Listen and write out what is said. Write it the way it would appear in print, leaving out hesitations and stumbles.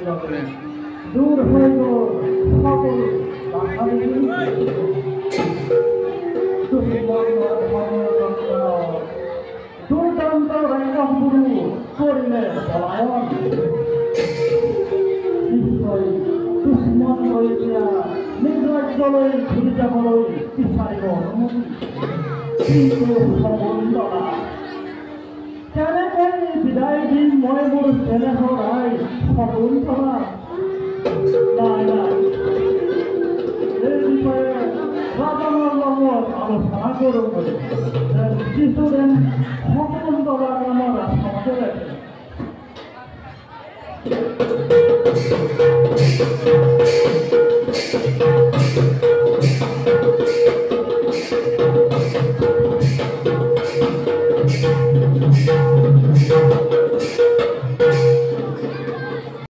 লগে দূৰ হয়ে গেল সকল দুৰ্দান্ত ৰেঙ্গমগুৰু কৰিলে পলায়ন নিশ্চয় দুশ্মন ৰয়েছিয়া নিজ ৰাজ্যলৈ ঘূৰি যাবলৈ বিচাৰিব অনুমতি কিন্তু সমুন্দৰা কেনেকৈ বিদায় দিম মই মোৰ চেনেহৰ আই সমুন্দৰা নাই নাই এই বিষয়ে ৰাজনৰ লগত আলোচনা কৰোঁ কিছুদিন সমুন্দৰা নামৰ ৰাষ্ট্ৰপতি ৰাখে